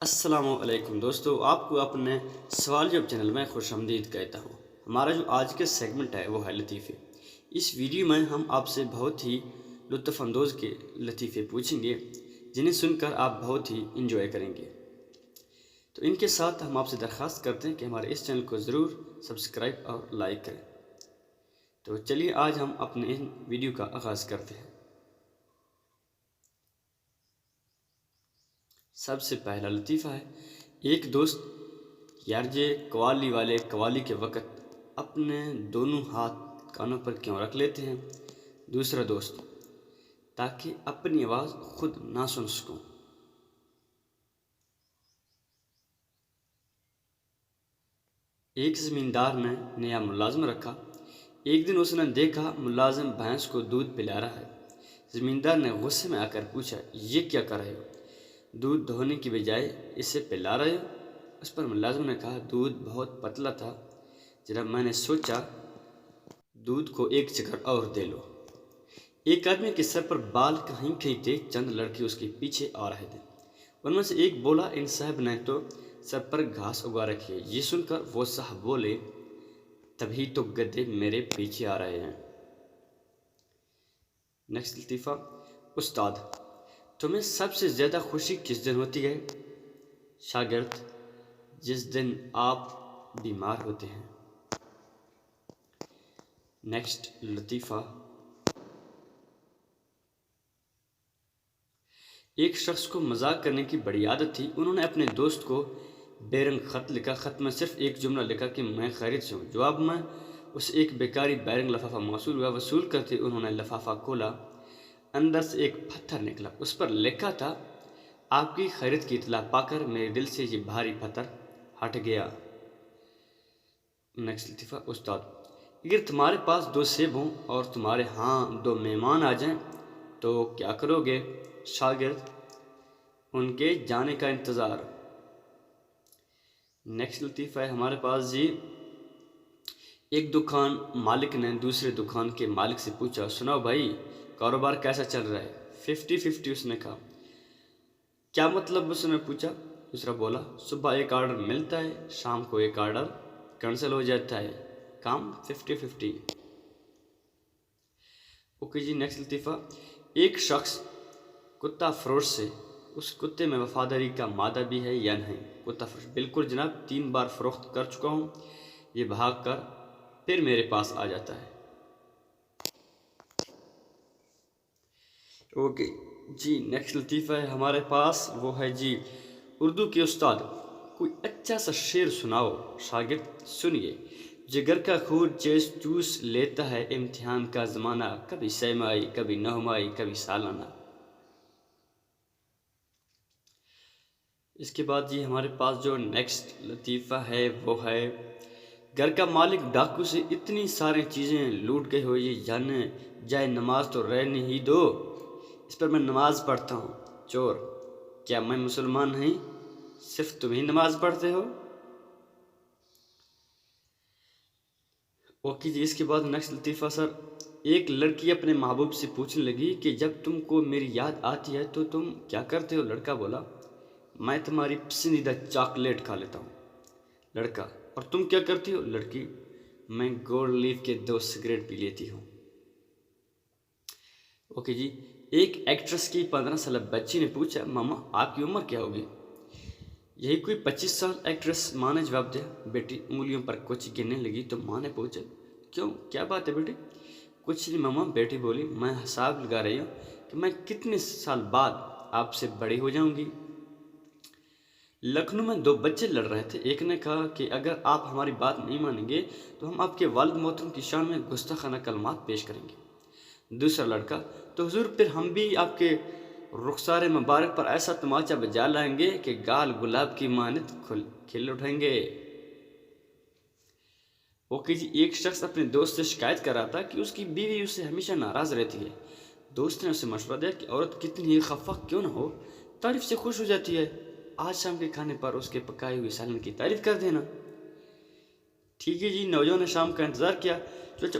السلام علیکم دوستو، آپ کو اپنے سوال جواب چینل میں خوش آمدید کہتا ہوں۔ ہمارا جو آج کا سیگمنٹ ہے وہ ہے لطیفے۔ اس ویڈیو میں ہم آپ سے بہت ہی لطف اندوز کے لطیفے پوچھیں گے جنہیں سن کر آپ بہت ہی انجوائے کریں گے۔ تو ان کے ساتھ ہم آپ سے درخواست کرتے ہیں کہ ہمارے اس چینل کو ضرور سبسکرائب اور لائک کریں۔ تو چلیے آج ہم اپنے ان ویڈیو کا آغاز کرتے ہیں۔ سب سے پہلا لطیفہ ہے، ایک دوست یارجے قوالی والے قوالی کے وقت اپنے دونوں ہاتھ کانوں پر کیوں رکھ لیتے ہیں؟ دوسرا دوست، تاکہ اپنی آواز خود نہ سن سکوں۔ ایک زمیندار نے نیا ملازم رکھا۔ ایک دن اس نے دیکھا ملازم بھینس کو دودھ پلا رہا ہے۔ زمیندار نے غصے میں آ کر پوچھا، یہ کیا کر رہے ہو؟ دودھ دھونے کی بجائے اسے پلا رہے ہو؟ اس پر ملازم نے کہا، دودھ بہت پتلا تھا، جناب میں نے سوچا دودھ کو ایک چکر اور دے لو۔ ایک آدمی کے سر پر بال کہیں کہیں تھے، چند لڑکے اس کے پیچھے آ رہے تھے۔ ان میں سے ایک بولا، ان صاحب نے تو سر پر گھاس اگا رکھی ہے۔ یہ سن کر وہ صاحب بولے، تبھی تو گدھے میرے پیچھے آ رہے ہیں۔ نیکسٹ لطیفہ، استاد، تمہیں سب سے زیادہ خوشی کس دن ہوتی ہے؟ شاگرد، جس دن آپ بیمار ہوتے ہیں۔ نیکسٹ لطیفہ، ایک شخص کو مذاق کرنے کی بڑی عادت تھی۔ انہوں نے اپنے دوست کو بے رنگ خط لکھا۔ خط میں صرف ایک جملہ لکھا کہ میں خیریت سے ہوں۔ جواب میں اسے ایک بیکاری بیرنگ لفافہ موصول ہوا۔ وصول کرتے انہوں نے لفافہ کھولا، اندر سے ایک پتھر نکلا۔ اس پر لکھا تھا، آپ کی خیریت کی اطلاع پا کر میرے دل سے یہ بھاری پتھر ہٹ گیا۔ نیکسٹ لطیفہ، استاد، اگر تمہارے پاس 2 سیب ہوں اور تمہارے ہاں 2 مہمان آ جائیں تو کیا کرو گے؟ شاگرد، ان کے جانے کا انتظار۔ نیکسٹ لطیفہ ہے ہمارے پاس جی، ایک دکان مالک نے دوسرے دکان کے مالک سے پوچھا، سناؤ بھائی، کاروبار کیسا چل رہا ہے؟ 50-50 اس نے کہا۔ کیا مطلب؟ اس نے پوچھا۔ دوسرا بولا، صبح ایک آرڈر ملتا ہے، شام کو ایک آرڈر کینسل ہو جاتا ہے، کام 50-50۔ اوکے جی، نیکسٹ لطیفہ، ایک شخص کتا فروش سے، اس کتے میں وفاداری کا مادہ بھی ہے یا نہیں؟ کتا فروش، بالکل جناب، 3 بار فروخت کر چکا ہوں، یہ بھاگ کر پھر میرے پاس آ جاتا ہے۔ اوکے جی، نیکسٹ لطیفہ ہے ہمارے پاس، وہ ہے جی، اردو کے استاد، کوئی اچھا سا شعر سناؤ۔ شاگرد، سنیے، جگر کا خون چیس چوس لیتا ہے امتحان کا زمانہ، کبھی سیمائی، کبھی نہمائی، کبھی سالانہ۔ اس کے بعد جی ہمارے پاس جو نیکسٹ لطیفہ ہے وہ ہے، گھر کا مالک ڈاکو سے اتنی ساری چیزیں لوٹ گئے ہو، یہ جانے جائے نماز تو رہنے ہی دو۔ اس پر میں نماز پڑھتا ہوں۔ چور، کیا میں مسلمان نہیں؟ صرف تم ہی نماز پڑھتے ہو۔ اوکے جی، اس کے بعد نیکسٹ لطیفہ سر، ایک لڑکی اپنے محبوب سے پوچھنے لگی کہ جب تم کو میری یاد آتی ہے تو تم کیا کرتے ہو؟ لڑکا بولا، میں تمہاری پسندیدہ چاکلیٹ کھا لیتا ہوں۔ لڑکا، اور تم کیا کرتی ہو؟ لڑکی، میں گولڈ لیف کے 2 سگریٹ پی لیتی ہوں۔ اوکے جی، ایک ایکٹریس کی 15 سالہ بچی نے پوچھا، ماما آپ کی عمر کیا ہوگی؟ یہی کوئی 25 سال۔ ایکٹریس ماں نے جواب دیا۔ بیٹی انگلیوں پر کچھ گننے لگی تو ماں نے پوچھا، کیوں، کیا بات ہے بیٹی؟ کچھ نہیں ماما، بیٹی بولی، میں حساب لگا رہی ہوں کہ میں کتنے سال بعد آپ سے بڑی ہو جاؤں گی۔ لکھنؤ میں 2 بچے لڑ رہے تھے۔ ایک نے کہا کہ اگر آپ ہماری بات نہیں مانیں گے تو ہم آپ کے والد محترم کی شان میں گستاخانہ کلمات پیش کریں گے۔ دوسرا لڑکا، تو حضور پھر ہم بھی آپ کے رخسار مبارک پر ایسا تماچا بجا لائیں گے کہ گال گلاب کی مانند کھل اٹھیں گے۔ اوکے جی، ایک شخص اپنے دوست سے شکایت کر رہا تھا کہ اس کی بیوی اس سے ہمیشہ ناراض رہتی ہے۔ دوست نے اسے مشورہ دیا کہ عورت کتنی ہی خفا کیوں نہ ہو، تعریف سے خوش ہو جاتی ہے۔ آج شام کے کھانے پر اس کے پکائے ہوئے سالن کی تعریف کر دینا۔ ٹھیک ہے جی، نوجوان نے شام کا انتظار کیا۔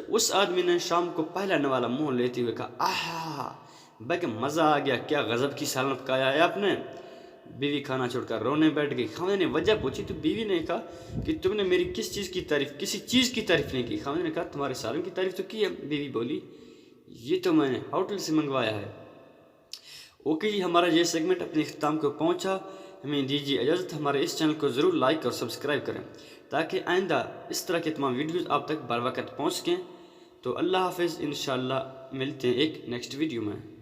اس آدمی نے شام کو پہلا نوالا منہ لیتے ہوئے کہا، آہا بیگم، مزہ آ گیا، کیا غضب کی سالن پکایا ہے آپ نے۔ بیوی کھانا چھوڑ کر رونے بیٹھ گئی۔ خاوند نے وجہ پوچھی تو بیوی نے کہا کہ تم نے میری کس چیز کی تعریف، کسی چیز کی تعریف نہیں کی۔ خاوند نے کہا تمہارے سالن کی تعریف تو کی ہے۔ بیوی بولی یہ تو میں نے ہوٹل سے منگوایا ہے۔ اوکے جی، ہمارا یہ سیگمنٹ اپنے اختتام کو پہنچا۔ ہمیں دیجیے اجازت، ہمارے اس چینل کو ضرور لائک اور سبسکرائب کریں تاکہ آئندہ اس طرح کے تمام ویڈیوز آپ تک بر وقت پہنچ سکیں۔ تو اللہ حافظ، انشاءاللہ ملتے ہیں ایک نیکسٹ ویڈیو میں۔